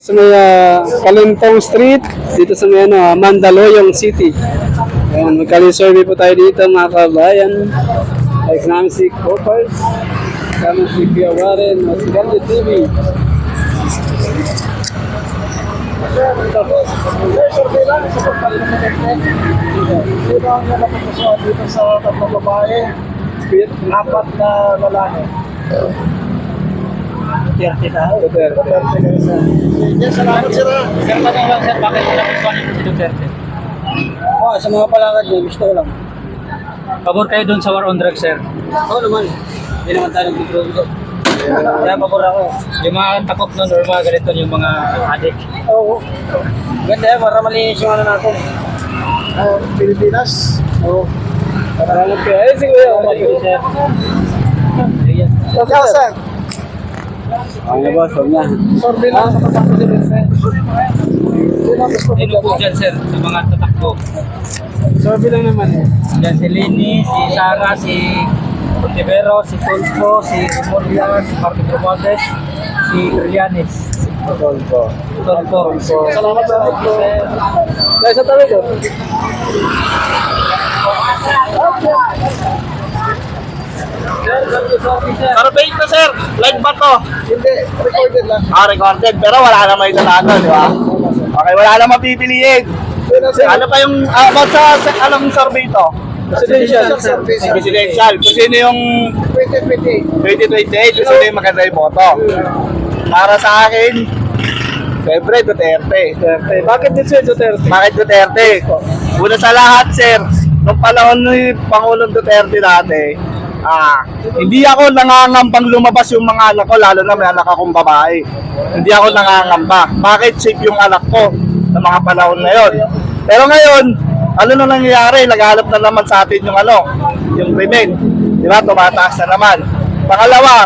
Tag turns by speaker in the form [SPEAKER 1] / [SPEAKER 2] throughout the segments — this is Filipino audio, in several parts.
[SPEAKER 1] Sa may Kalentong Street, dito sa may Mandaluyong City. Ayan, magkali-survey po tayo dito mga kabayan. Like namin si Copers, kami si Pia Warren, si Gandhi TV.
[SPEAKER 2] Survey lang sa pagpapalimutin. Sino ang napapusuan dito sa tatlong babae? Apat na lalaki. Duterte na. Duterte na isa. Yes, salamat sir.
[SPEAKER 3] Sir, tanong lang sir, bakit napupuan niyo si Duterte?
[SPEAKER 2] Sa mga palakad niya, gusto ko lang.
[SPEAKER 3] Pabor kayo dun sa war on drugs, sir?
[SPEAKER 2] Oo naman. Hindi naman tayo nag-control. Kaya pabor ako.
[SPEAKER 3] Yung mga takot nun or mga ganito yung mga adik.
[SPEAKER 2] Oo. Ganda yan, para malinis yung ano natin. Pilipinas. Oo.
[SPEAKER 1] Salamat kayo. Ay, sige kuya.
[SPEAKER 3] Sir.
[SPEAKER 2] Ikaw sir.
[SPEAKER 1] Ano ba, huwag na.
[SPEAKER 2] Survey lang sa pagpapalimutin. Sino ang gusto
[SPEAKER 3] Sino po dyan, sir, sa mga tatakbo?
[SPEAKER 1] Survey lang naman eh.
[SPEAKER 3] Dyan si Lini, si Sara, si Ontivero, si Tulfo, si Romulia, si Martin Romualdez, si Trillanes. Tulfo.
[SPEAKER 2] Salamat sir.
[SPEAKER 1] Dahil sa tabi ko.
[SPEAKER 4] Survey ito sir, live ba to?
[SPEAKER 2] Hindi, recorded lang.
[SPEAKER 4] Recorded, pero wala namang italaga, di ba? Okay, wala namang pipiliin. Ano pa yung, about sa anong survey ito?
[SPEAKER 1] Presidential.
[SPEAKER 4] Presidential. Kung sino yung 2028, kung sino yung maganda yung boto. Para sa akin, siyempre Duterte.
[SPEAKER 1] Duterte. Bakit din si Duterte?
[SPEAKER 4] Bakit Duterte? Una sa lahat, sir, nung panahon ni Pangulong Duterte dati, hindi ako nangangambang lumabas yung mga anak ko, lalo na may anak akong babae. Hindi ako nangangamba. Bakit safe yung anak ko ng mga panahon na yon? Pero ngayon, ano na nangyayari? Naghahanap na naman sa atin yung yung krimen. Di ba? Tumataas na naman. Pangalawa,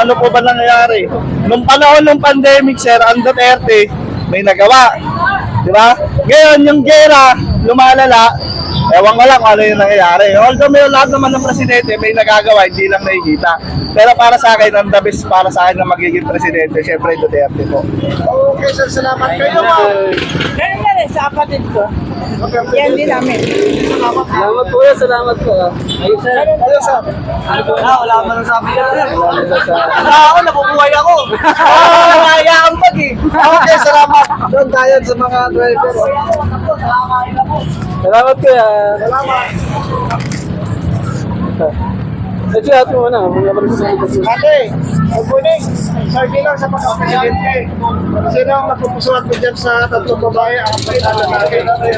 [SPEAKER 4] ano po ba nangyayari? Nung panahon ng pandemic, sir, ang Duterte may nagawa. Di ba? Ngayon, yung gera, lumalala, ewan ko lang kung ano yung nangyayari. Although may lahat naman ng presidente, may nagagawa, hindi lang nakikita. Pero para sa akin, ang the best para sa akin na magiging presidente, syempre Duterte po.
[SPEAKER 2] Okay sir, salamat kayo ma'am.
[SPEAKER 5] Ganun na rin sa kapatid ko. Yan din namin.
[SPEAKER 1] Salamat po yan. Salamat po.
[SPEAKER 2] Ayun sir. Wala ka man sabi ka sir. Ako, nabubuhay ako. Nakayaan pag eh. Okay, salamat. Doon tayo sa mga driver.
[SPEAKER 1] Salamat kuya.
[SPEAKER 2] Salamat.
[SPEAKER 1] Ito at mo na.
[SPEAKER 2] Ate, good morning. Survey lang sa pagkakapresidente. Sino ang napupusuan ko dyan sa tatlong babae? Ang pagkakalan natin.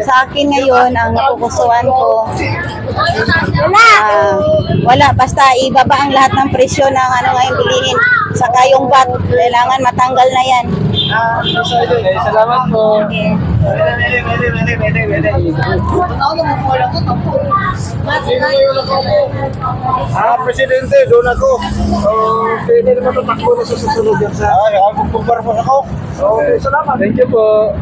[SPEAKER 5] Sa akin ngayon, ang napupusuan ko, wala. Basta ibaba ang lahat ng presyo ng ngayon bilihin. Saka yung VAT, kailangan matanggal na yan.
[SPEAKER 1] Salamat po.
[SPEAKER 2] Presidente, doon ako. Pwede naman tatakbo na sa susunod yan sa... Magpaparbos ako. Okay, salamat.
[SPEAKER 1] Thank you po.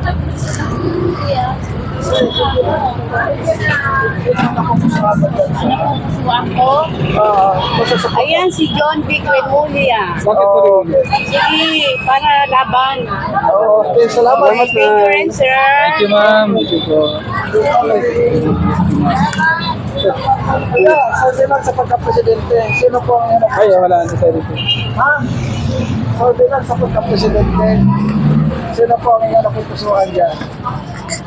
[SPEAKER 5] Ayan si John Vic Remulia.
[SPEAKER 1] Bakit po rin?
[SPEAKER 5] Sige, para laban.
[SPEAKER 2] Okay, salamat.
[SPEAKER 5] Thank you, rin, sir.
[SPEAKER 3] Thank you, ma'am.
[SPEAKER 2] Kaya, sabi lang sa pagka-presidente, sino po ang
[SPEAKER 1] Ay, wala na tayo dito.
[SPEAKER 2] Ha? Sabi lang sa pagka-presidente, sino po ang napupusuan dyan?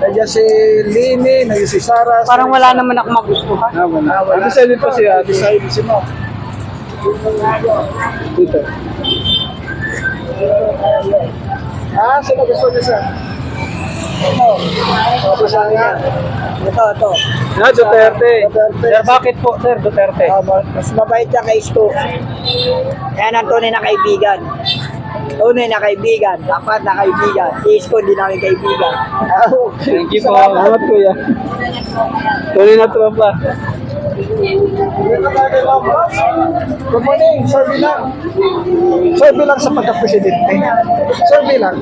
[SPEAKER 2] Nandiyan si Lini, nandiyan si Sara.
[SPEAKER 5] Parang wala naman ako magustuhan.
[SPEAKER 1] Wala. Decided po si ate.
[SPEAKER 2] Decided si Mo.
[SPEAKER 1] Dito.
[SPEAKER 2] Sino gusto niya sir? Ito siya nga. Ito.
[SPEAKER 1] Duterte.
[SPEAKER 3] Sir, bakit po, sir, Duterte?
[SPEAKER 2] Mas mabait niya kay Isko. Yan ang tunay na kaibigan. Tunay na kaibigan. Dapat na kaibigan. Si Isko, hindi namin kaibigan.
[SPEAKER 1] Thank you po. Salamat kuya. Tuloy na ito pa.
[SPEAKER 2] Good morning, survey lang. Survey lang sa pagka-presidente. Survey lang.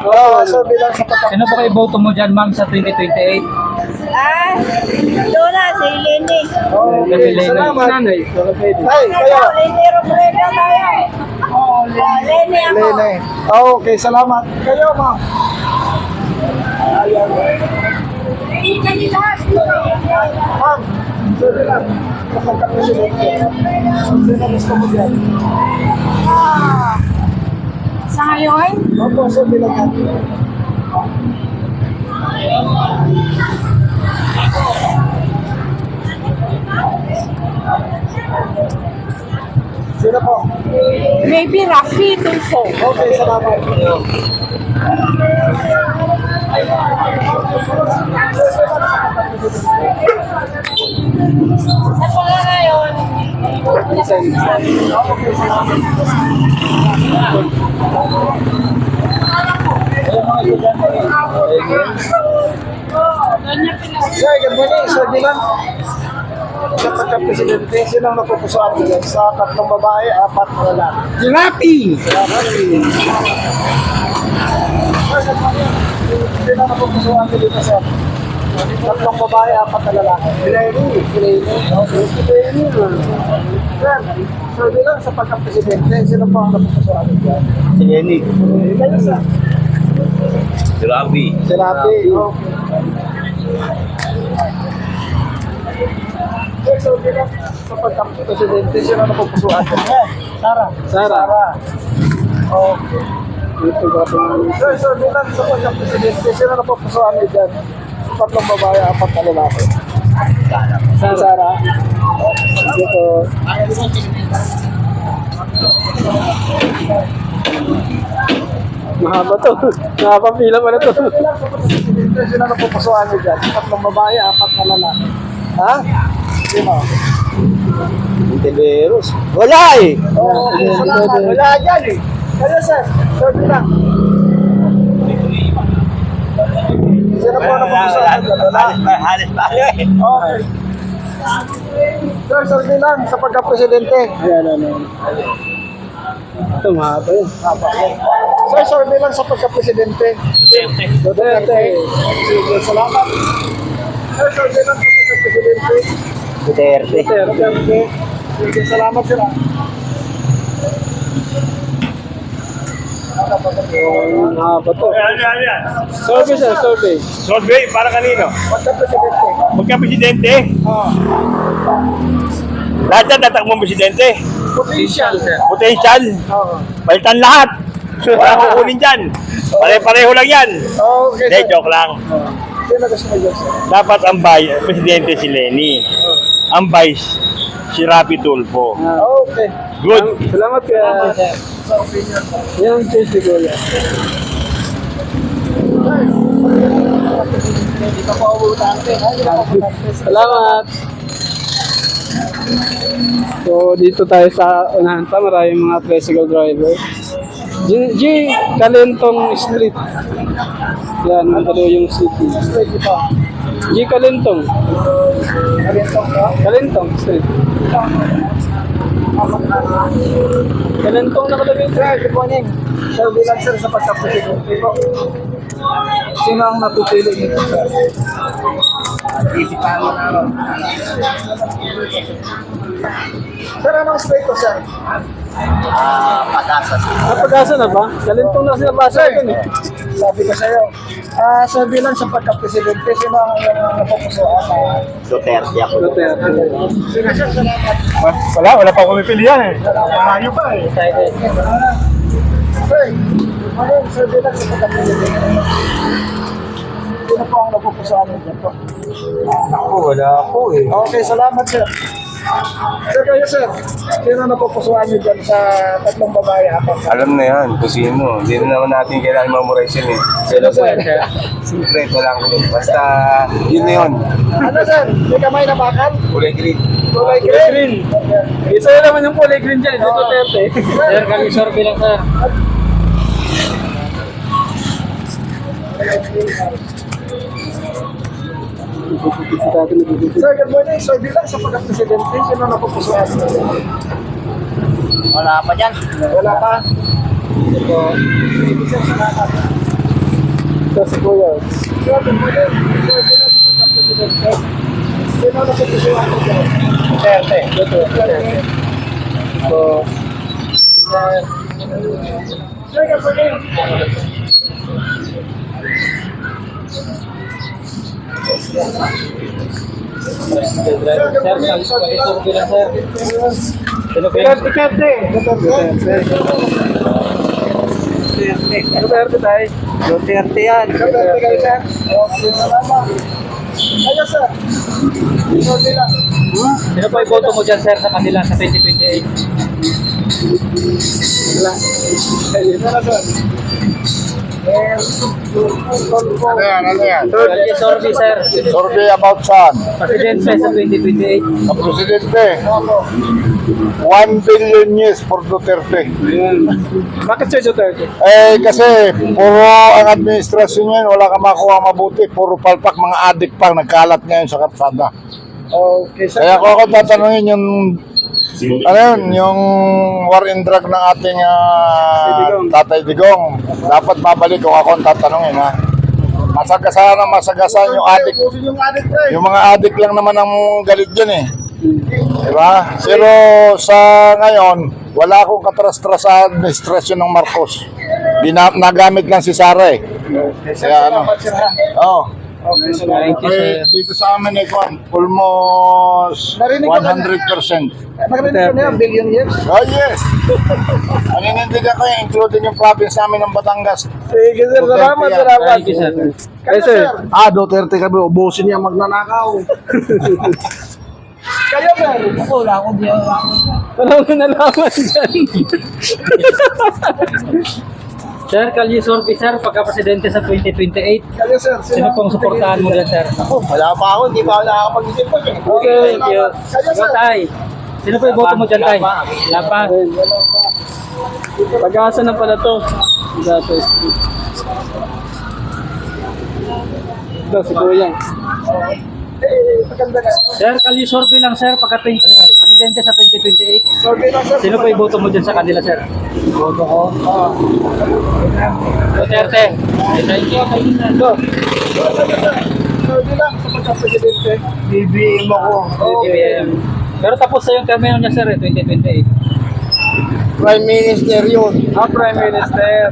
[SPEAKER 2] Oo, survey lang sa pagka-presidente.
[SPEAKER 3] Sino po kayo boto mo dyan, ma'am, sa 2028?
[SPEAKER 5] Doon na, si Lenny.
[SPEAKER 2] Okay, salamat.
[SPEAKER 1] Nanay, baka pwede.
[SPEAKER 2] Ay, kayo.
[SPEAKER 5] Lenny Robredo tayo. Lenny ako.
[SPEAKER 2] Lene. Okay, salamat. Kayo, ma'am. Ayan. Ma'am, sorry lang. Kapag ka-presidente. Sino gusto mo dyan?
[SPEAKER 5] Sa ngayon?
[SPEAKER 2] Opo, sorry lang yan. Sino po?
[SPEAKER 5] Maybe Rafi Tulfo.
[SPEAKER 2] Okay, salamat.
[SPEAKER 5] Sa pala ngayon?
[SPEAKER 2] Sir, good morning. Sir, bilang sa pagka-presidente, sinang napupusuan mo dyan? Sa 3 babae, 4 na lalaki.
[SPEAKER 1] Jirapi!
[SPEAKER 2] Sinang napupusuan mo dito, sir? 3 babae, 4 na lalaki. Pileni. Sir, bilang sa pagka-presidente, sino po ang napupusuan mo dyan?
[SPEAKER 4] Si Lenny.
[SPEAKER 2] Kayo, sir?
[SPEAKER 4] Si Rafi.
[SPEAKER 2] Si Rafi. So, bilang sa pagka-presidente, sino napupusuan mo dyan? Sara. Okay.
[SPEAKER 1] Dito ba ito?
[SPEAKER 2] Sir, bilang sa pagka-presidente, sino napupusuan mo dyan? 3 babae, 4 na lalaki. Sara.
[SPEAKER 1] Dito. Mahaba to. Nakapapila pa na to.
[SPEAKER 2] Bilang sa pagka-presidente, sino napupusuan mo dyan? 3 babae, 4 na lalaki. Ha? Sino?
[SPEAKER 4] Monteveros. Wala eh.
[SPEAKER 2] Oo, okay, salamat. Wala dyan eh. Kayo, sir. Sir, bilang. Sino po napupusuan mo dyan? Wala.
[SPEAKER 4] Halos pa eh.
[SPEAKER 2] Okay. Sir, bilang sa pagka-presidente.
[SPEAKER 1] Ayan. Ito, mahaba yun.
[SPEAKER 2] Sir, bilang sa pagka-presidente. Duterte. Sige, salamat. Sir, bilang sa pagka-presidente.
[SPEAKER 4] Duterte.
[SPEAKER 2] Duterte. Sige, salamat sila.
[SPEAKER 1] Mahaba to. Survey sir, survey.
[SPEAKER 6] Survey para kanino?
[SPEAKER 2] Pagka-presidente.
[SPEAKER 6] Magka-presidente?
[SPEAKER 2] Oh.
[SPEAKER 6] Lahat yan tatakbong presidente.
[SPEAKER 2] Potential.
[SPEAKER 6] Potential.
[SPEAKER 2] Oo.
[SPEAKER 6] Balitan lahat. Wala kukunin dyan. Pare-pareho lang yan.
[SPEAKER 2] Okay,
[SPEAKER 6] Hindi,
[SPEAKER 2] sir.
[SPEAKER 6] joke lang.
[SPEAKER 2] Sino gusto mo dyan, sir?
[SPEAKER 6] Dapat ang presidente si Lenny. Ang vice, si Rafi Tulfo.
[SPEAKER 2] Okay.
[SPEAKER 6] Good.
[SPEAKER 1] Salamat kaya. Yan ang choice ni Kuya.
[SPEAKER 2] Hindi pa po umutante.
[SPEAKER 1] Salamat. So, dito tayo sa unahan pa. Maraming mga tricycle driver. G. Calentong Street. Yan, Mandaluyong City.
[SPEAKER 2] Pwede pa.
[SPEAKER 1] G. Calentong.
[SPEAKER 2] Kalentong ka?
[SPEAKER 1] Calentong Street. Calentong nakalagay.
[SPEAKER 2] Sir, good morning. Sir, bilang sir sa pagka-presidente po. Sino ang napipili nito, sir? Sir, anong state ko, sir?
[SPEAKER 1] Napag-asa na ba? Calentong na sinabasa ko eh.
[SPEAKER 2] Sabi ko sa'yo. Sir, bilang sa pagka-presidente, sino ang napupusuan?
[SPEAKER 4] Duterte ako.
[SPEAKER 1] Duterte.
[SPEAKER 2] Sino, sir? Salamat.
[SPEAKER 6] Wala pa akong pipilihan eh. Malayo pa eh.
[SPEAKER 2] Sir, sir, bilang sa pagka-presidente, sino po ang napupusuan dyan po?
[SPEAKER 6] Ako, wala ako eh.
[SPEAKER 2] Okay, salamat, sir. Sir, kayo, sir. Sino napupusuan niyo dyan sa 3 babae, 4?
[SPEAKER 6] Alam na yan kung sino. Hindi na naman natin kailangan memorize yun eh.
[SPEAKER 2] Sino, sir?
[SPEAKER 6] Secret lang ko. Basta yun na yun.
[SPEAKER 2] Ano, sir? May kamay na bakal?
[SPEAKER 6] Kulay green.
[SPEAKER 2] Kulay green.
[SPEAKER 1] Isa yun naman yung kulay green dyan. Ito Duterte.
[SPEAKER 3] Sir, kami survey lang sir.
[SPEAKER 2] Sir, good morning. Sir, bilang sa pagka-presidente, sino napupusuan niyo?
[SPEAKER 3] Wala pa dyan.
[SPEAKER 2] Wala pa. Ito. Sige, sir, salamat.
[SPEAKER 1] Ito si Kuya.
[SPEAKER 2] Sir, good morning. Sir, bilang sa pagka-presidente, Presidente. Sino na pupusuan ko dyan?
[SPEAKER 3] Duterte.
[SPEAKER 2] Duterte.
[SPEAKER 1] So,
[SPEAKER 2] Sige, pwede.
[SPEAKER 3] Sir, ito bilang sir. Sino po yung
[SPEAKER 2] Duterte.
[SPEAKER 1] Duterte tayo.
[SPEAKER 3] Duterte yan?
[SPEAKER 2] Duterte kayo, sir. Okay, salamat. Kayo, sir. Duterte lang.
[SPEAKER 3] Sino po yung boto mo dyan sir sa kanila sa 2028?
[SPEAKER 1] Wala. Ayun.
[SPEAKER 4] Ano yan?
[SPEAKER 3] Sorry sir.
[SPEAKER 4] Survey about saan?
[SPEAKER 3] Presidente sa 2028.
[SPEAKER 4] Ang presidente. 1 billion years for Duterte.
[SPEAKER 1] Ayan. Bakit si Duterte?
[SPEAKER 4] Eh kasi puro ang administrasyon ngayon wala ka makuha mabuti, puro palpak mga adik pang nagkalat ngayon sa kalsada.
[SPEAKER 2] Okay, sir.
[SPEAKER 4] Kaya kung ako tatanungin yung ano yun, yung war and drug ng ating
[SPEAKER 1] Digong.
[SPEAKER 4] Tatay Digong, dapat mabalik kung ako ang tatanungin ha. Masagasahan ang masagasahan yung adik. Yung mga adik lang naman ang galit dyan eh. Diba? Pero sa ngayon, wala akong katras-tras sa administrasyon ng Marcos. Nagamit lang si Sara eh. Kaya ano. Oh.
[SPEAKER 2] Okay,
[SPEAKER 3] Thank you
[SPEAKER 4] Eh,
[SPEAKER 3] sir.
[SPEAKER 4] dito sa amin eh, almost
[SPEAKER 2] Narinig ko na-
[SPEAKER 4] 100%.
[SPEAKER 2] Narinig ko na yan, billion years.
[SPEAKER 4] Oh yes! Paninindigan ko yung including yung province namin ng Batangas.
[SPEAKER 2] Sige, sir. Salamat, salamat.
[SPEAKER 3] Thank you sir.
[SPEAKER 2] Kayo,
[SPEAKER 1] sir.
[SPEAKER 2] sir.
[SPEAKER 4] Duterte kami, ubusin niya magnanakaw.
[SPEAKER 2] Kayo, sir. Ako, wala akong diyan.
[SPEAKER 1] Wala ko nalaman dyan.
[SPEAKER 3] Sir, Kalye Sorbi sir, pagka-presidente sa 2028.
[SPEAKER 2] Kayo, sir.
[SPEAKER 3] Sino pong suportahan mo dyan sir?
[SPEAKER 2] Wala pa ako, hindi pa ako nakakapag-isip po.
[SPEAKER 3] Okay, thank you.
[SPEAKER 2] Kayo, sir.
[SPEAKER 3] Go, Tay. Sino po yung boto mo dyan, Tay? Laban.
[SPEAKER 1] Pag-asa na pala to. Dati. Ito, si Kuya.
[SPEAKER 2] Maganda na.
[SPEAKER 3] Sir, Kalye Sorbi lang sir, pagka-presidente sa 2028.
[SPEAKER 2] Sorry lang, sir.
[SPEAKER 3] Sino po yung boto mo dyan sa kanila, sir? Boto ko? Duterte. Thank you.
[SPEAKER 2] Ito. Sorry lang sa pagka-presidente.
[SPEAKER 4] BBM ako.
[SPEAKER 3] BBM. Pero tapos na yung termino niya, sir, 2028.
[SPEAKER 4] Prime Minister yun.
[SPEAKER 1] Prime Minister.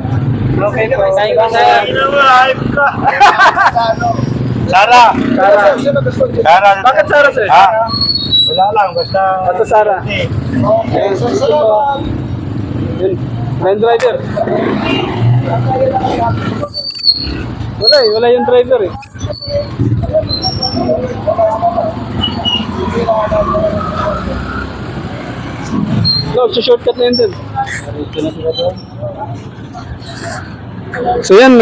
[SPEAKER 3] Okay po. Thank you, sir.
[SPEAKER 4] Sara!
[SPEAKER 2] Sir, sino gusto niyo?
[SPEAKER 4] Sara!
[SPEAKER 1] Bakit Sara, sir?
[SPEAKER 4] Ha? Wala lang, basta...
[SPEAKER 1] Ato Sara.
[SPEAKER 2] Okay, sir. Salamat.
[SPEAKER 1] Yun. Line driver. Wala yung driver eh. No, shortcut na yun dun. So yan,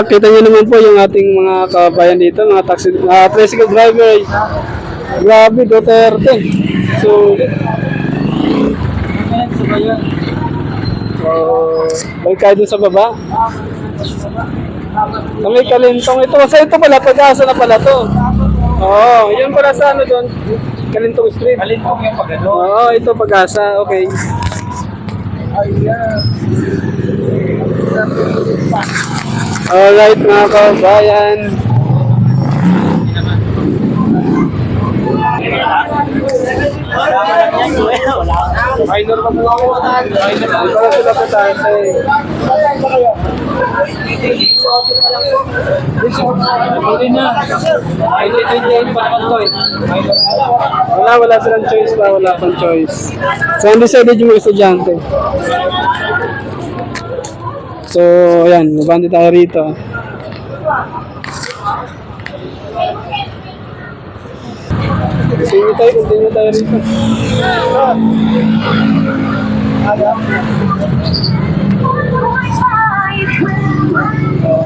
[SPEAKER 1] kita nyo naman po yung ating mga kabayan dito, mga taxi, tricycle driver. Grabe, Duterte. So, balik tayo dun sa baba. Kami Kalintong. Ito, sa ito pala, pag-asa na pala to. Oo, yun pala sa ano doon. Kalintong Street.
[SPEAKER 3] Kalintong yung pagano.
[SPEAKER 1] Oo, ito pag-asa. Okay. Alright mga kabayan. Minor pa po ako. Minor pa sila po tayo.
[SPEAKER 3] Pwede na. 2028 pa naman to eh.
[SPEAKER 1] Wala silang choice pa. Wala pang choice. So, undecided yung mga estudyante. So, ayan. Mabandi tayo rito. Continue tayo rito.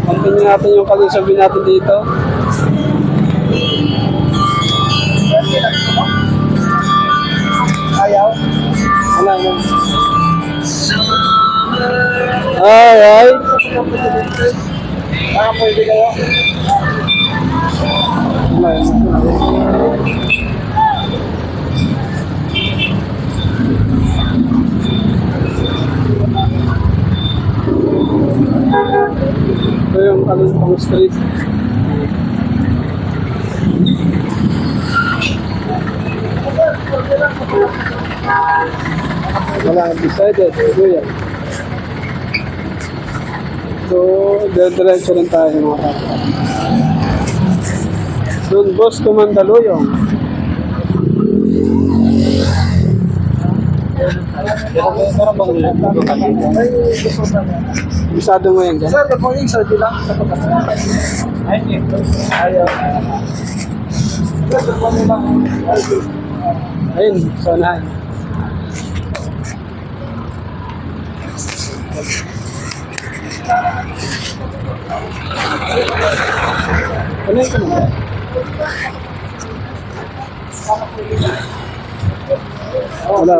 [SPEAKER 1] Continue natin yung pag-usabi natin dito.
[SPEAKER 2] Ayaw.
[SPEAKER 1] Wala na. Alright.
[SPEAKER 2] Pwede kayo.
[SPEAKER 1] Ito yung Kalintong Street. Wala, decided. Kuya. So, diretso lang tayo mga kapwa. Don Bosco Mandaluyong. Bisado mo yan dyan?
[SPEAKER 2] Sir, good morning, sir. Di lang sa pagkakasama. Ayaw. Sir, good morning lang.
[SPEAKER 1] Ayun, sonahan. Ano yung kanina? Wala.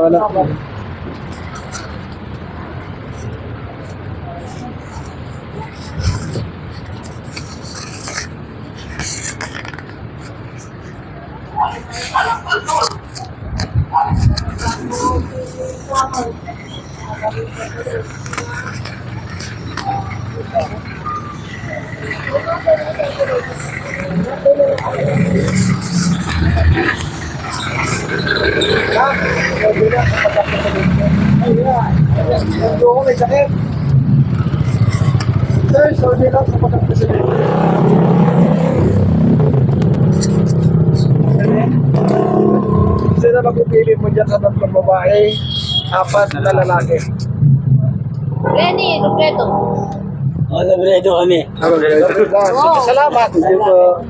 [SPEAKER 2] Hindi ako may sakit. Sir, sorry lang sa pagkakasama. Sino mapipili mo dyan sa tatlong babae, 4 na lalaki?
[SPEAKER 5] Lenny, Robredo.
[SPEAKER 1] Sige,
[SPEAKER 2] Salamat.
[SPEAKER 1] Sige po.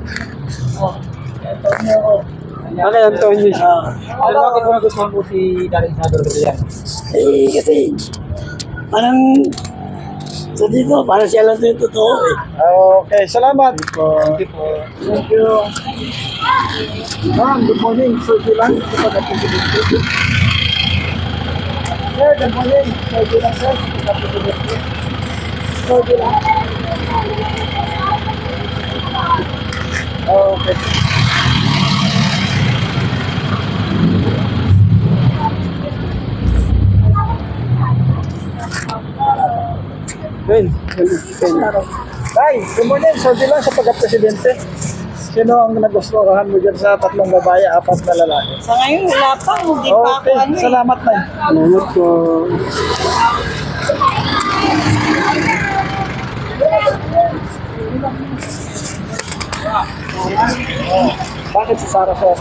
[SPEAKER 1] Ano yan, Tony?
[SPEAKER 3] Bakit mo nagustuhan po si Daring Senador Trillanes?
[SPEAKER 7] Kasi parang sa dito, parang siya lang yung totoo eh.
[SPEAKER 2] Okay, salamat. Thank you. Ma'am, good morning. Sir Dylan, sa pagkakasama. Sir, good morning. Sir Dylan, sir. Sa pagkakasama. Sir Dylan. Okay.
[SPEAKER 1] Ben.
[SPEAKER 2] Hi, good morning. Sir Dylan, sa pagka-presidente. Sino ang nagustuhan mo dyan sa 3 babae, 4 na lalaki?
[SPEAKER 5] Sa ngayon, wala pa. Hindi pa ako
[SPEAKER 2] Okay,
[SPEAKER 5] ano eh.
[SPEAKER 2] salamat na.
[SPEAKER 1] Salamat po.
[SPEAKER 2] Bakit si Sarah, sir?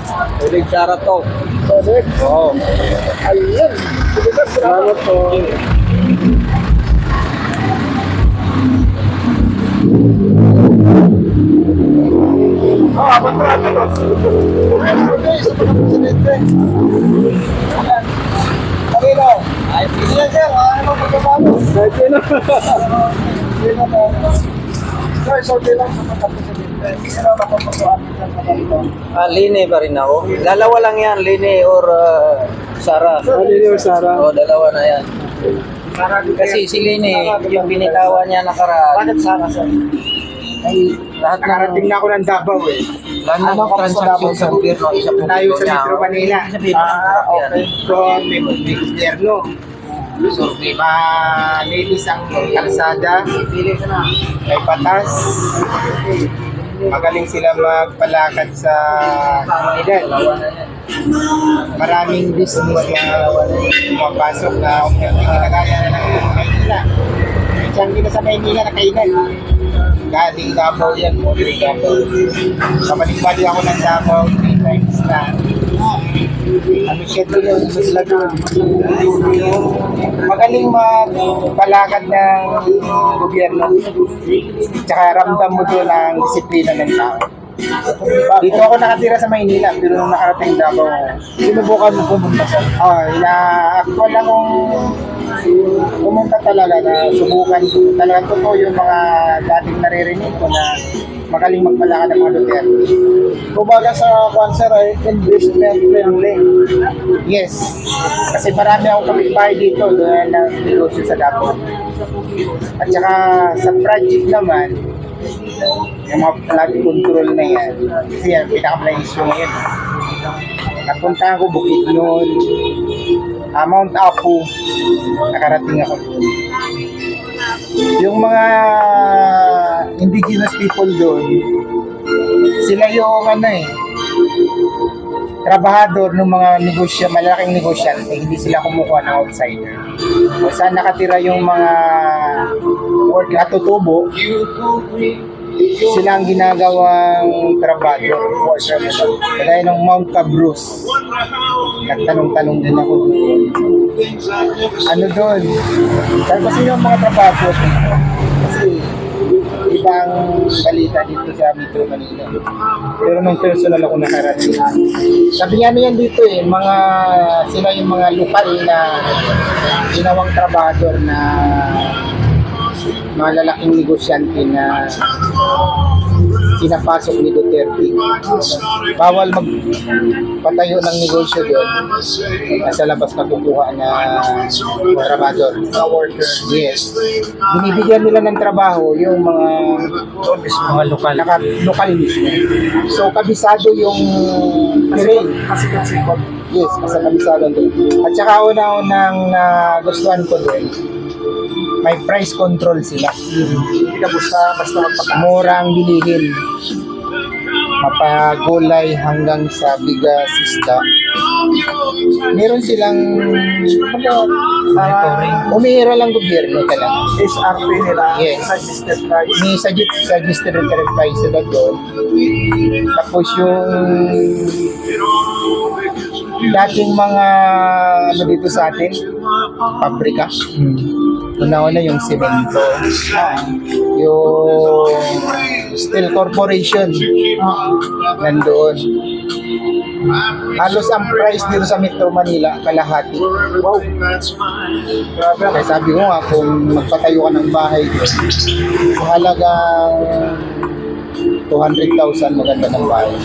[SPEAKER 3] Ulig Sara to.
[SPEAKER 2] Correct.
[SPEAKER 3] Oo.
[SPEAKER 2] Ayun. Sige, sir.
[SPEAKER 1] Salamat po.
[SPEAKER 2] Abot mo natin ito. Okay, sa pagka-presidente. Ayan. Marino. Sige, sir. Ano pagkabalo?
[SPEAKER 1] Kahit yun.
[SPEAKER 2] Sino mo? Sir, sorry lang sa pagka-presidente. Sino ang napapaguhan mo dyan sa ganito?
[SPEAKER 3] Line pa rin ako. Dalawa lang yan, Line or Sara.
[SPEAKER 1] Ano yun, Sarah?
[SPEAKER 3] Oo, dalawa na yan. Kasi si Line, yung binitawan niya nakaraan.
[SPEAKER 2] Bakit Sarah, sir?
[SPEAKER 3] Ay, lahat
[SPEAKER 4] Nakarating na ako ng Davao eh.
[SPEAKER 3] lahat ng transaction sa gobyerno, isa po
[SPEAKER 4] Layo sa Metro Manila.
[SPEAKER 2] Okay.
[SPEAKER 4] From Gobyerno. So, malinis ang kalsada, may patas, magaling sila magpalakad sa komunidad. Maraming business na pumapasok na umiyang ginagaya na ng Maynila. Diyan din sa Maynila na kainan. Galing Davao yan, Modern Davao. Kabalik-balik ako ng Davao 3 times na. Ano siya doon, sila doon. Magaling magpalakad ng gobyerno. Tsaka ramdam mo doon ang disiplina ng tao. Dito ako nakatira sa Maynila, pero nung nakarating Davao, sinubukan mo pumunta sa. Ina-actual akong pumunta talaga na subukan ko. Talagang totoo yung mga dating naririnig ko na magaling magpalakad ng mga Duterte.
[SPEAKER 2] Kumbaga sa cancer ay investment friendly.
[SPEAKER 4] Yes, kasi marami akong kapitbahay dito doon na negosyo sa Davao. At saka sa project naman, yung mga flood control na yan, kasi yan, pinaka-main issue ngayon. Napunta ako Bukidnon, Mount Apu, nakarating ako doon. Yung mga indigenous people doon, sila yung
[SPEAKER 8] trabahador ng mga malaking negosyante, hindi sila kumukuha ng outsider. O saan nakatira yung mga work katutubo, sila ang ginagawang trabador. Kagaya ng Mount Cabros. Nagtanong-tanong din ako doon. Ano doon? Kasi yung mga trabador, kasi ibang balita dito sa Metro Manila. Pero nung personal ako nakarating. Sabi nga yan dito sila yung mga lokal na ginawang trabador na mga lalaking negosyante na pinapasok ni Duterte. Bawal magpatayo ng negosyo doon. Nasa labas makukuha na trabador. Yes. Binibigyan nila ng trabaho yung mga lokal. Lokal mismo. So, kabisado yung terrain. Yes, kabisado doon. At saka una-unang gustuhan ko doon, may price control sila. Hindi ka basta murang bilihin. Mapagulay hanggang sa bigas, isda. Meron silang umihira lang gobyerno talaga.
[SPEAKER 2] SRP nila,
[SPEAKER 8] Yes.
[SPEAKER 2] suggested price.
[SPEAKER 8] May suggested price sila doon. Tapos yung dating mga dito sa atin, pabrika. Una-una yung semento, yung Steel Corporation, nandoon. Halos ang price dito sa Metro Manila, kalahati. Wow. Kaya sabi ko nga, kung magpatayo ka ng bahay, kung halagang 200,000 maganda ng bahay.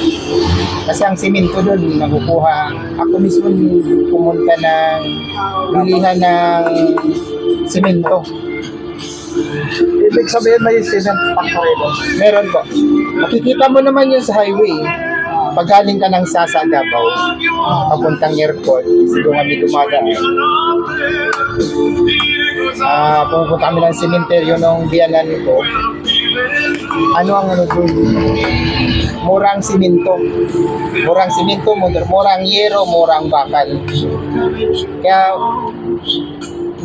[SPEAKER 8] Kasi ang simento doon, nakukuha. Ako mismo pumunta ng bilihan ng simento.
[SPEAKER 2] Ibig sabihin may cement factory doon.
[SPEAKER 8] Meron po. Makikita mo naman yun sa highway. Pag galing ka ng Sasa, Davao, papuntang airport, doon kami dumadaan. Pupunta kami ng sementeryo ng biyanan ko. Ano ang doon? Murang simento. Murang simento, murang yero, murang bakal. Kaya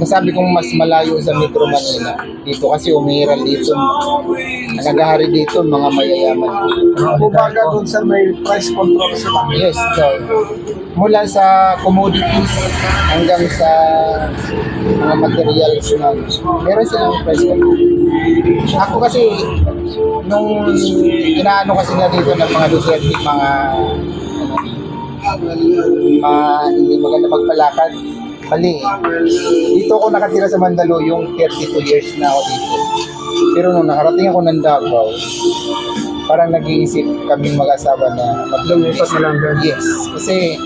[SPEAKER 8] nasabi kong mas malayo sa Metro Manila. Dito kasi umihiral dito. Naghahari dito mga mayayaman.
[SPEAKER 2] Bumaga doon sa may price control sila.
[SPEAKER 8] Yes, so, mula sa commodities hanggang sa mga materials na meron silang price control. Ako kasi nung inaano kasi na dito ng mga Duterte, mga hindi maganda magpalakad. Mali. Dito ako nakatira sa Mandaluyong, 32 years na ako dito. Pero nung nakarating ako ng Davao, parang nag-iisip kaming mag-asawa na
[SPEAKER 2] Lumipat na lang doon.
[SPEAKER 8] Yes. Kasi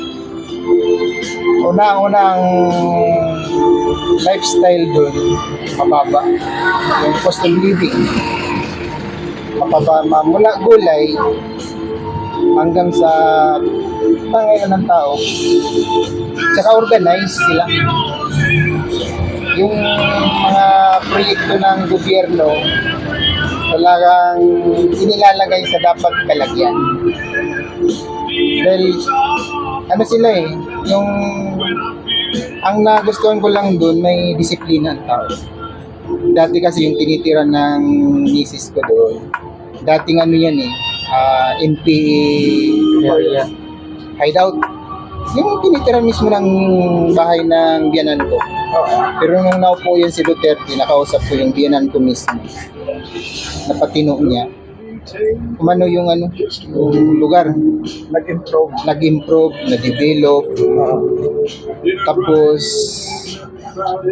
[SPEAKER 8] una-unang lifestyle doon, mababa. Yung cost of living, mababa. Mula gulay hanggang sa pangailan ng tao. Tsaka organized sila. Yung mga proyekto ng gobyerno talagang inilalagay sa dapat kalagyan. Dahil ano sila yung ang nagustuhan ko lang doon, may disiplina ang tao. Dati kasi yung tinitira ng misis ko doon, dating ano yan NPA hideout. Yung tinitira mismo ng bahay ng biyanan ko. Pero nung naupo yan si Duterte, nakausap ko yung biyanan ko mismo. Napatino niya. Kumano yung yung lugar. Nag-improve, na-develop. Tapos,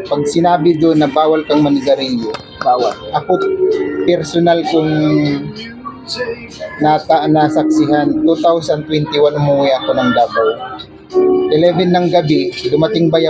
[SPEAKER 8] pag sinabi doon na bawal kang manigarilyo, bawal. Ako, personal kong nasaksihan, 2021 umuwi ako ng Davao. 11 ng gabi, dumating bayaw